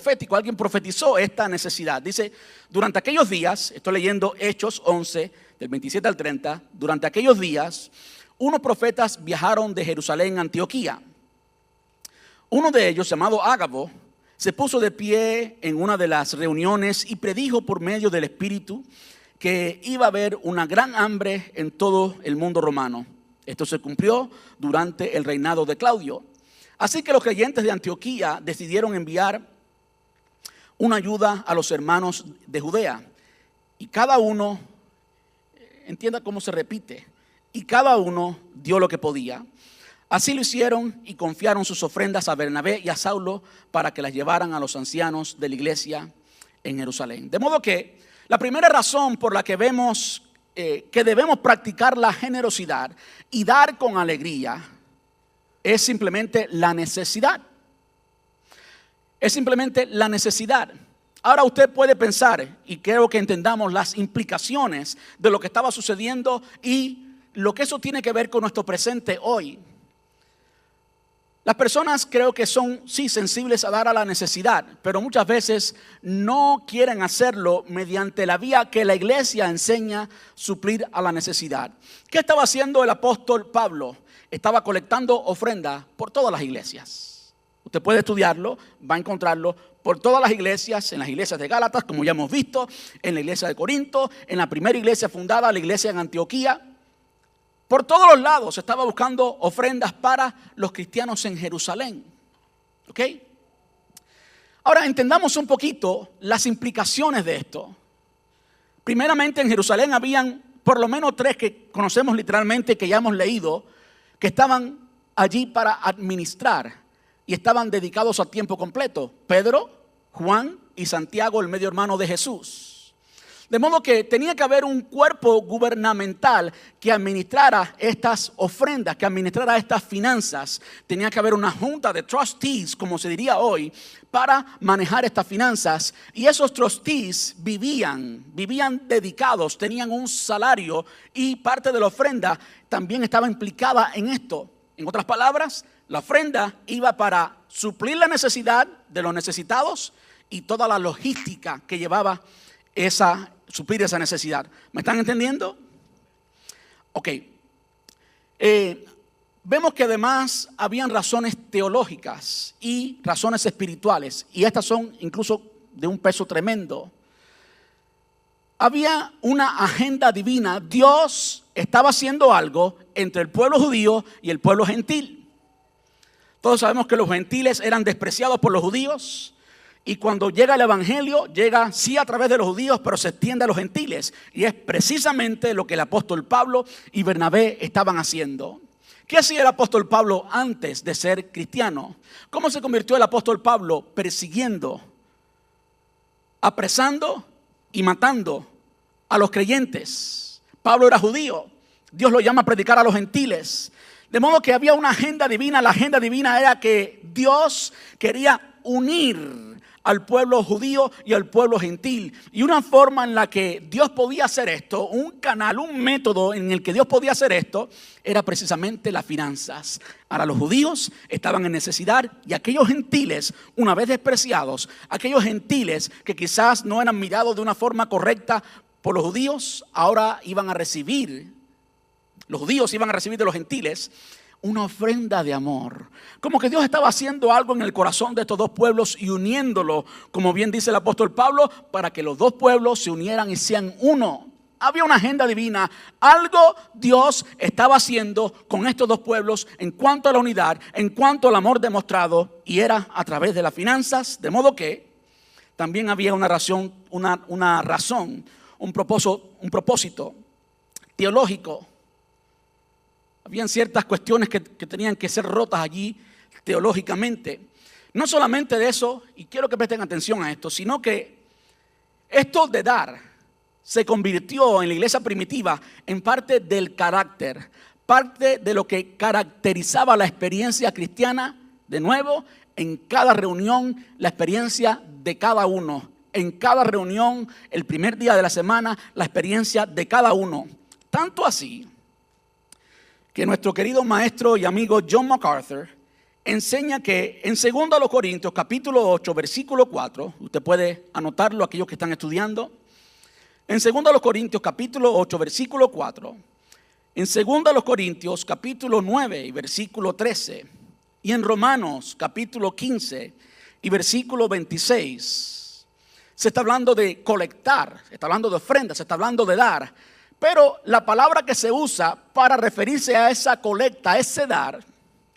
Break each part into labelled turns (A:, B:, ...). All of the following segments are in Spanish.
A: profético, alguien profetizó esta necesidad. Dice, durante aquellos días, estoy leyendo Hechos 11, del 27 al 30, durante aquellos días, unos profetas viajaron de Jerusalén a Antioquía. Uno de ellos, llamado Ágabo, se puso de pie en una de las reuniones y predijo por medio del Espíritu que iba a haber una gran hambre en todo el mundo romano. Esto se cumplió durante el reinado de Claudio. Así que los creyentes de Antioquía decidieron enviar una ayuda a los hermanos de Judea. Y cada uno, entienda cómo se repite, y cada uno dio lo que podía. Así lo hicieron y confiaron sus ofrendas a Bernabé y a Saulo para que las llevaran a los ancianos de la iglesia en Jerusalén. De modo que la primera razón por la que vemos que debemos practicar la generosidad y dar con alegría es simplemente la necesidad. Es simplemente la necesidad. Ahora usted puede pensar, y quiero que entendamos las implicaciones de lo que estaba sucediendo y lo que eso tiene que ver con nuestro presente hoy. Las personas creo que son, sí, sensibles a dar a la necesidad, pero muchas veces no quieren hacerlo mediante la vía que la iglesia enseña suplir a la necesidad. ¿Qué estaba haciendo el apóstol Pablo? Estaba colectando ofrendas por todas las iglesias. Usted puede estudiarlo, va a encontrarlo por todas las iglesias, en las iglesias de Gálatas, como ya hemos visto, en la iglesia de Corinto, en la primera iglesia fundada, la iglesia en Antioquía. Por todos los lados estaba buscando ofrendas para los cristianos en Jerusalén. ¿Ok? Ahora entendamos un poquito las implicaciones de esto. Primeramente, en Jerusalén habían por lo menos 3 que conocemos literalmente, que ya hemos leído, que estaban allí para administrar y estaban dedicados a tiempo completo: Pedro, Juan y Santiago, el medio hermano de Jesús. De modo que tenía que haber un cuerpo gubernamental que administrara estas ofrendas, que administrara estas finanzas. Tenía que haber una junta de trustees, como se diría hoy, para manejar estas finanzas. Y esos trustees vivían dedicados, tenían un salario, y parte de la ofrenda también estaba implicada en esto. En otras palabras, la ofrenda iba para suplir la necesidad de los necesitados y toda la logística que llevaba suplir esa necesidad. ¿Me están entendiendo? Ok. Vemos que además habían razones teológicas y razones espirituales, y estas son incluso de un peso tremendo. Había una agenda divina. Dios estaba haciendo algo entre el pueblo judío y el pueblo gentil. Todos sabemos que los gentiles eran despreciados por los judíos. Y cuando llega el evangelio, llega sí a través de los judíos, pero se extiende a los gentiles. Y es precisamente lo que el apóstol Pablo y Bernabé estaban haciendo. ¿Qué hacía el apóstol Pablo antes de ser cristiano? ¿Cómo se convirtió el apóstol Pablo? Persiguiendo, apresando y matando a los creyentes. Pablo era judío. Dios lo llama a predicar a los gentiles. De modo que había una agenda divina. La agenda divina era que Dios quería unir al pueblo judío y al pueblo gentil. Y una forma en la que Dios podía hacer esto, un canal, un método en el que Dios podía hacer esto, era precisamente las finanzas. Ahora los judíos estaban en necesidad, y aquellos gentiles, una vez despreciados, aquellos gentiles que quizás no eran mirados de una forma correcta por los judíos, ahora iban a recibir, los judíos iban a recibir de los gentiles una ofrenda de amor. Como que Dios estaba haciendo algo en el corazón de estos dos pueblos y uniéndolo, como bien dice el apóstol Pablo, para que los dos pueblos se unieran y sean uno. Había una agenda divina. Algo Dios estaba haciendo con estos dos pueblos en cuanto a la unidad, en cuanto al amor demostrado, y era a través de las finanzas. De modo que también había una razón, un propósito teológico. Habían ciertas cuestiones que tenían que ser rotas allí teológicamente. No solamente de eso, y quiero que presten atención a esto, sino que esto de dar se convirtió en la iglesia primitiva en parte del carácter, parte de lo que caracterizaba la experiencia cristiana. De nuevo, en cada reunión, la experiencia de cada uno. En cada reunión, el primer día de la semana, la experiencia de cada uno. Tanto así que nuestro querido maestro y amigo John MacArthur, enseña que en 2 Corintios capítulo 8 versículo 4, usted puede anotarlo aquellos que están estudiando, en 2 Corintios capítulo 8 versículo 4, en 2 Corintios capítulo 9 y versículo 13, y en Romanos capítulo 15 y versículo 26, se está hablando de colectar, se está hablando de ofrendas, se está hablando de dar, pero la palabra que se usa para referirse a esa colecta, a ese dar,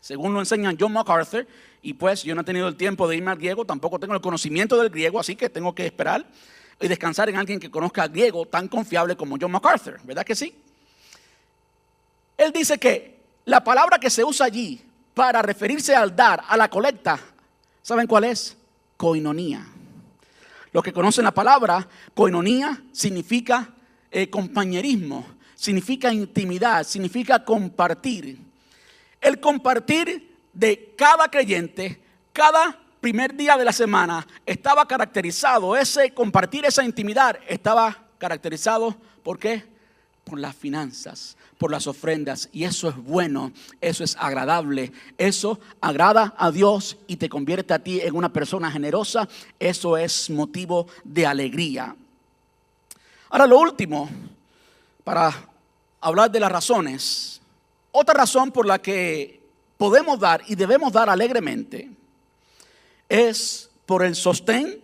A: según lo enseña John MacArthur, y pues yo no he tenido el tiempo de irme al griego, tampoco tengo el conocimiento del griego, así que tengo que esperar y descansar en alguien que conozca el griego tan confiable como John MacArthur, ¿verdad que sí? Él dice que la palabra que se usa allí para referirse al dar, a la colecta, ¿saben cuál es? Koinonía. Los que conocen la palabra koinonía significa compañerismo, significa intimidad, significa compartir. El compartir de cada creyente, cada primer día de la semana estaba caracterizado, ese compartir, esa intimidad estaba caracterizado, ¿por qué? Por las finanzas, por las ofrendas, y eso es bueno, eso es agradable, eso agrada a Dios y te convierte a ti en una persona generosa, eso es motivo de alegría. Ahora lo último, para hablar de las razones. Otra razón por la que podemos dar y debemos dar alegremente es por el sostén,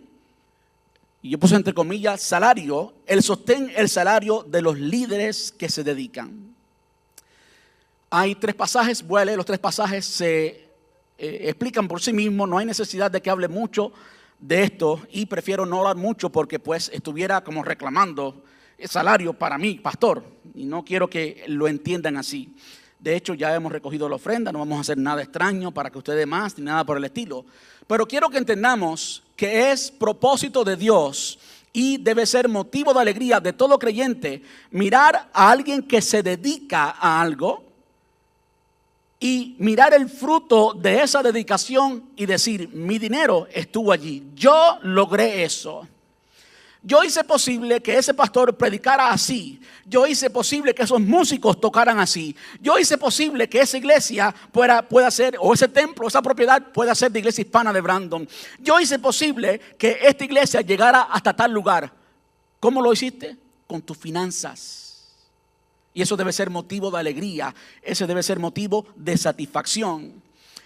A: y yo puse entre comillas salario, el sostén, el salario de los líderes que se dedican. Hay 3 pasajes, voy a leer los 3 pasajes, se explican por sí mismos, no hay necesidad de que hable mucho de esto y prefiero no hablar mucho porque pues estuviera como reclamando el salario para mí, pastor, y no quiero que lo entiendan así. De hecho, ya hemos recogido la ofrenda, no vamos a hacer nada extraño para que usted dé más, ni nada por el estilo. Pero quiero que entendamos que es propósito de Dios y debe ser motivo de alegría de todo creyente mirar a alguien que se dedica a algo y mirar el fruto de esa dedicación y decir, mi dinero estuvo allí, yo logré eso. Yo hice posible que ese pastor predicara así. Yo hice posible que esos músicos tocaran así. Yo hice posible que esa iglesia pueda ser, o ese templo, esa propiedad pueda ser de Iglesia Hispana de Brandon. Yo hice posible que esta iglesia llegara hasta tal lugar. ¿Cómo lo hiciste? Con tus finanzas. Y eso debe ser motivo de alegría. Ese debe ser motivo de satisfacción.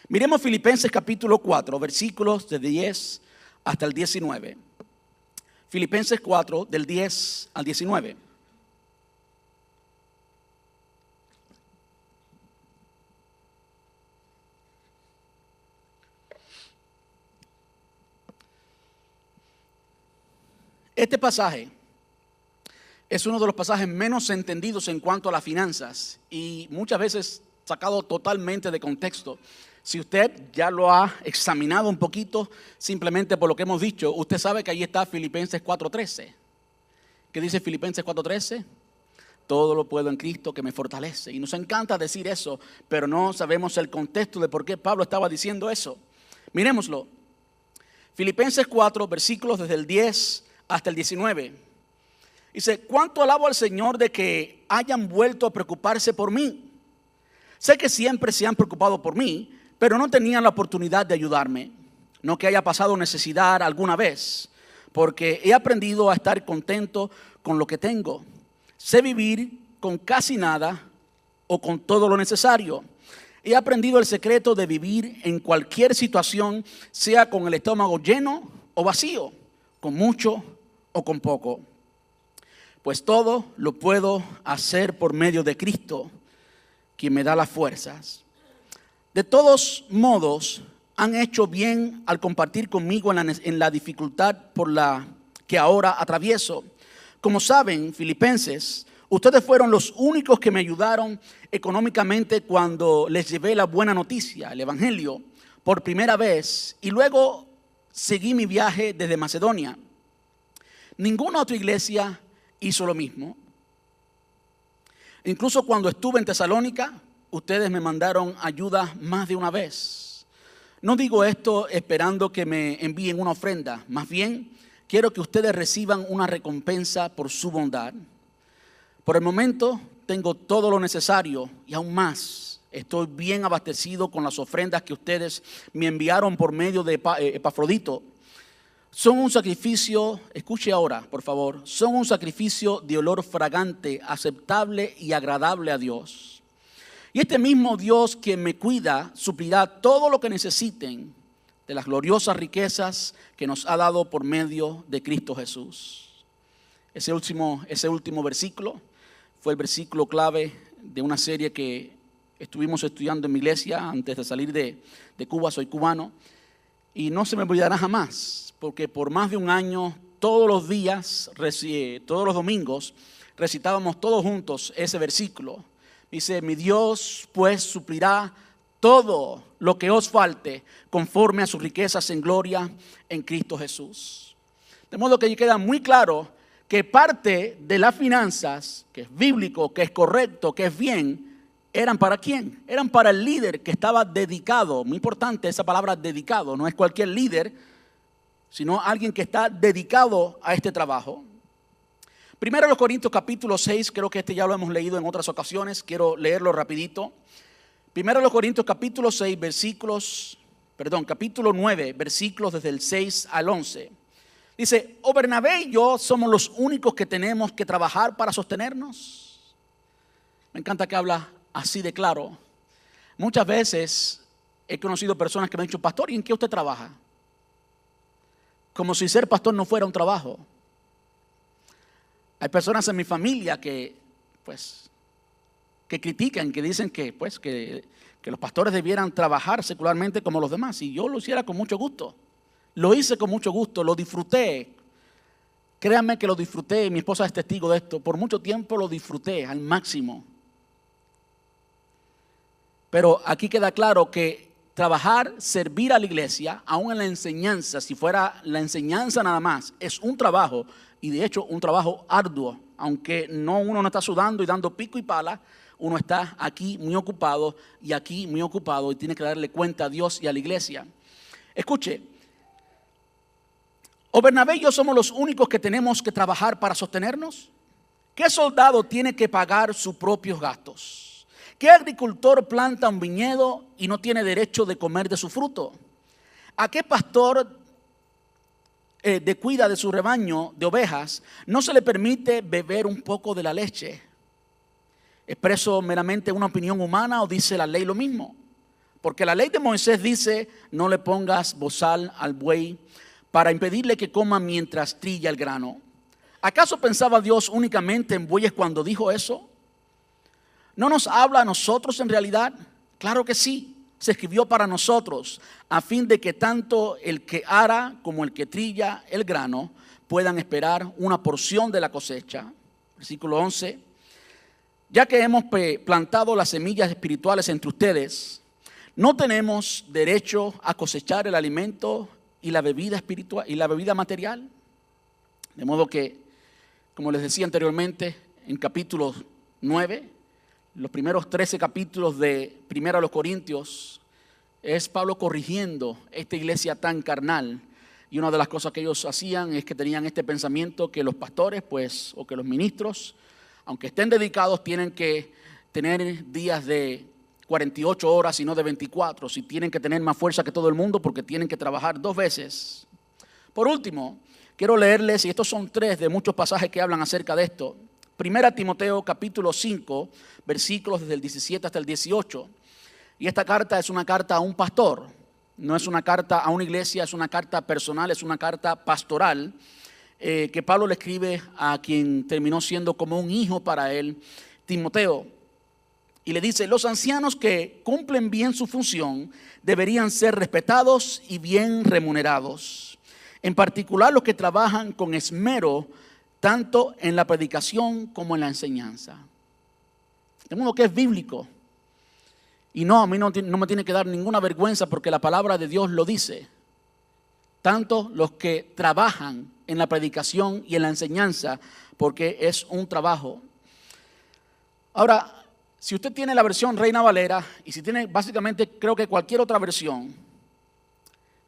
A: Miremos Filipenses capítulo 4, versículos de 10 hasta el 19. Filipenses 4, del 10 al 19. Este pasaje es uno de los pasajes menos entendidos en cuanto a las finanzas y muchas veces sacado totalmente de contexto. Si usted ya lo ha examinado un poquito, simplemente por lo que hemos dicho, usted sabe que ahí está Filipenses 4:13. ¿Qué dice Filipenses 4:13? Todo lo puedo en Cristo que me fortalece. Y nos encanta decir eso, pero no sabemos el contexto de por qué Pablo estaba diciendo eso. Miremoslo. Filipenses 4, versículos desde el 10 hasta el 19. Dice, ¿cuánto alabo al Señor de que hayan vuelto a preocuparse por mí? Sé que siempre se han preocupado por mí, pero no tenían la oportunidad de ayudarme. No que haya pasado necesidad alguna vez, porque he aprendido a estar contento con lo que tengo. Sé vivir con casi nada o con todo lo necesario. He aprendido el secreto de vivir en cualquier situación, sea con el estómago lleno o vacío, con mucho o con poco. Pues todo lo puedo hacer por medio de Cristo, quien me da las fuerzas. De todos modos, han hecho bien al compartir conmigo en la dificultad por la que ahora atravieso. Como saben, filipenses, ustedes fueron los únicos que me ayudaron económicamente cuando les llevé la buena noticia, el evangelio, por primera vez, y luego seguí mi viaje desde Macedonia. Ninguna otra iglesia hizo lo mismo. Incluso cuando estuve en Tesalónica, ustedes me mandaron ayuda más de una vez. No digo esto esperando que me envíen una ofrenda, más bien quiero que ustedes reciban una recompensa por su bondad. Por el momento tengo todo lo necesario y aún más. Estoy bien abastecido con las ofrendas que ustedes me enviaron por medio de Epafrodito. Son un sacrificio, escuche ahora, por favor, son un sacrificio de olor fragante, aceptable y agradable a Dios. Y este mismo Dios que me cuida suplirá todo lo que necesiten de las gloriosas riquezas que nos ha dado por medio de Cristo Jesús. Ese último versículo fue el versículo clave de una serie que estuvimos estudiando en mi iglesia antes de salir de Cuba. Soy cubano y no se me olvidará jamás, porque por más de un año, todos los días, todos los domingos, recitábamos todos juntos ese versículo. Dice: mi Dios pues suplirá todo lo que os falte conforme a sus riquezas en gloria en Cristo Jesús. De modo que queda muy claro que parte de las finanzas, que es bíblico, que es correcto, que es bien, ¿eran para quién? Eran para el líder que estaba dedicado. Muy importante esa palabra dedicado, no es cualquier líder, sino alguien que está dedicado a este trabajo. Primero los Corintios capítulo 6, creo que este ya lo hemos leído en otras ocasiones, quiero leerlo rapidito. Primero los Corintios capítulo 9, versículos desde el 6 al 11. Dice: ¿o Bernabé y yo somos los únicos que tenemos que trabajar para sostenernos? Me encanta que habla así de claro. Muchas veces he conocido personas que me han dicho: pastor, ¿y en qué usted trabaja? Como si ser pastor no fuera un trabajo. Hay personas en mi familia que critican, que dicen que los pastores debieran trabajar secularmente como los demás. Y yo lo hiciera con mucho gusto. Lo hice con mucho gusto, lo disfruté. Créanme que lo disfruté, mi esposa es testigo de esto. Por mucho tiempo lo disfruté al máximo. Pero aquí queda claro que trabajar, servir a la iglesia, aún en la enseñanza, si fuera la enseñanza nada más, es un trabajo, y de hecho un trabajo arduo. Aunque uno no está sudando y dando pico y pala, uno está aquí muy ocupado y aquí muy ocupado y tiene que darle cuenta a Dios y a la iglesia. Escuche, ¿o Bernabé y yo somos los únicos que tenemos que trabajar para sostenernos? ¿Qué soldado tiene que pagar sus propios gastos? ¿Qué agricultor planta un viñedo y no tiene derecho de comer de su fruto? ¿A qué pastor de cuida de su rebaño de ovejas no se le permite beber un poco de la leche? ¿Expreso meramente una opinión humana o dice la ley lo mismo? Porque la ley de Moisés dice: no le pongas bozal al buey para impedirle que coma mientras trilla el grano. ¿Acaso pensaba Dios únicamente en bueyes cuando dijo eso? ¿No nos habla a nosotros en realidad? Claro que sí. Se escribió para nosotros, a fin de que tanto el que ara como el que trilla el grano puedan esperar una porción de la cosecha. Versículo 11. Ya que hemos plantado las semillas espirituales entre ustedes, ¿no tenemos derecho a cosechar el alimento y la bebida espiritual y la bebida material? De modo que, como les decía anteriormente, en capítulo 9, los primeros 13 capítulos de Primera a los Corintios, es Pablo corrigiendo esta iglesia tan carnal. Y una de las cosas que ellos hacían es que tenían este pensamiento que los pastores, o que los ministros, aunque estén dedicados, tienen que tener días de 48 horas y no de 24. Si tienen que tener más fuerza que todo el mundo porque tienen que trabajar 2 veces. Por último, quiero leerles, y estos son 3 de muchos pasajes que hablan acerca de esto. Primera Timoteo capítulo 5, versículos desde el 17 hasta el 18. Y esta carta es una carta a un pastor. No es una carta a una iglesia, es una carta personal, es una carta pastoral que Pablo le escribe a quien terminó siendo como un hijo para él, Timoteo. Y le dice: los ancianos que cumplen bien su función deberían ser respetados y bien remunerados. En particular los que trabajan con esmero tanto en la predicación como en la enseñanza. De modo que es bíblico. Y a mí no me tiene que dar ninguna vergüenza porque la palabra de Dios lo dice. Tanto los que trabajan en la predicación y en la enseñanza, porque es un trabajo. Ahora, si usted tiene la versión Reina Valera, y si tiene básicamente creo que cualquier otra versión,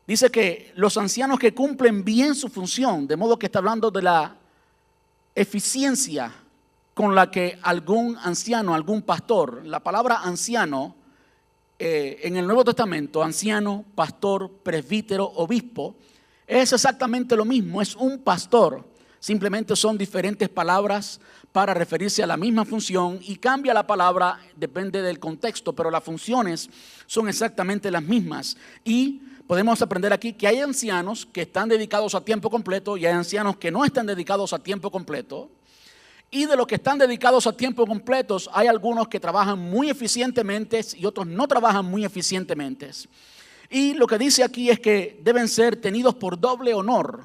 A: dice que los ancianos que cumplen bien su función, de modo que está hablando de la eficiencia con la que algún anciano, algún pastor, la palabra anciano en el Nuevo Testamento, anciano, pastor, presbítero, obispo, es exactamente lo mismo, es un pastor. Simplemente son diferentes palabras para referirse a la misma función y cambia la palabra, depende del contexto, pero las funciones son exactamente las mismas. Y podemos aprender aquí que hay ancianos que están dedicados a tiempo completo y hay ancianos que no están dedicados a tiempo completo. Y de los que están dedicados a tiempo completo, hay algunos que trabajan muy eficientemente y otros no trabajan muy eficientemente. Y lo que dice aquí es que deben ser tenidos por doble honor.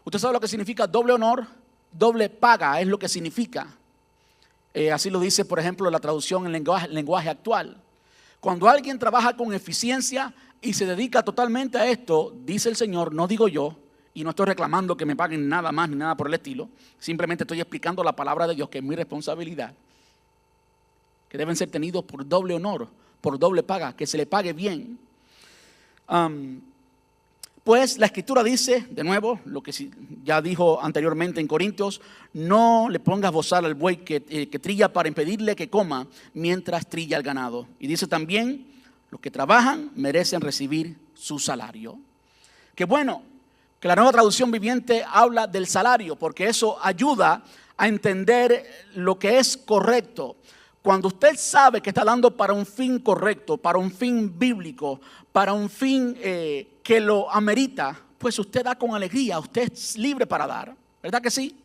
A: ¿Usted sabe lo que significa doble honor? Doble paga es lo que significa. Así lo dice, por ejemplo, la traducción en lenguaje actual. Cuando alguien trabaja con eficiencia y se dedica totalmente a esto, dice el Señor, no digo yo, y no estoy reclamando que me paguen nada más ni nada por el estilo, simplemente estoy explicando la palabra de Dios, que es mi responsabilidad, que deben ser tenidos por doble honor, por doble paga, que se le pague bien. Pues la Escritura dice, de nuevo, lo que ya dijo anteriormente en Corintios, no le pongas bozal al buey que trilla para impedirle que coma mientras trilla el ganado. Y dice también, los que trabajan merecen recibir su salario. Qué bueno que la Nueva Traducción Viviente habla del salario, porque eso ayuda a entender lo que es correcto. Cuando usted sabe que está dando para un fin correcto, para un fin bíblico, para un fin que lo amerita, pues usted da con alegría, usted es libre para dar, ¿verdad que sí?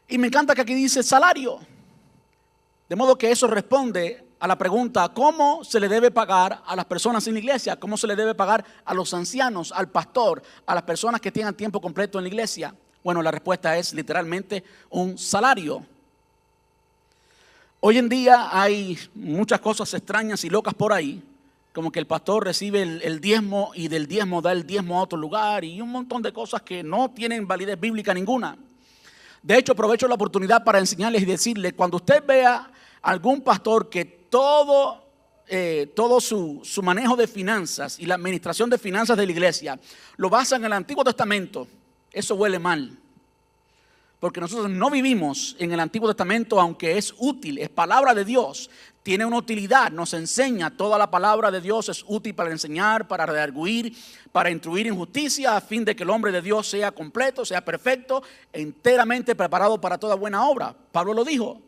A: Y me encanta que aquí dice salario, de modo que eso responde a la pregunta, ¿cómo se le debe pagar a las personas en la iglesia? ¿Cómo se le debe pagar a los ancianos, al pastor, a las personas que tengan tiempo completo en la iglesia? Bueno, la respuesta es literalmente un salario. Hoy en día hay muchas cosas extrañas y locas por ahí, como que el pastor recibe el diezmo y del diezmo da el diezmo a otro lugar y un montón de cosas que no tienen validez bíblica ninguna. De hecho, aprovecho la oportunidad para enseñarles y decirles, cuando usted vea algún pastor que todo su manejo de finanzas y la administración de finanzas de la iglesia lo basa en el Antiguo Testamento, eso huele mal. Porque nosotros no vivimos en el Antiguo Testamento, aunque es útil, es palabra de Dios, tiene una utilidad, nos enseña, toda la palabra de Dios es útil para enseñar, para redarguir, para instruir en justicia, a fin de que el hombre de Dios sea completo, sea perfecto, enteramente preparado para toda buena obra. Pablo lo dijo.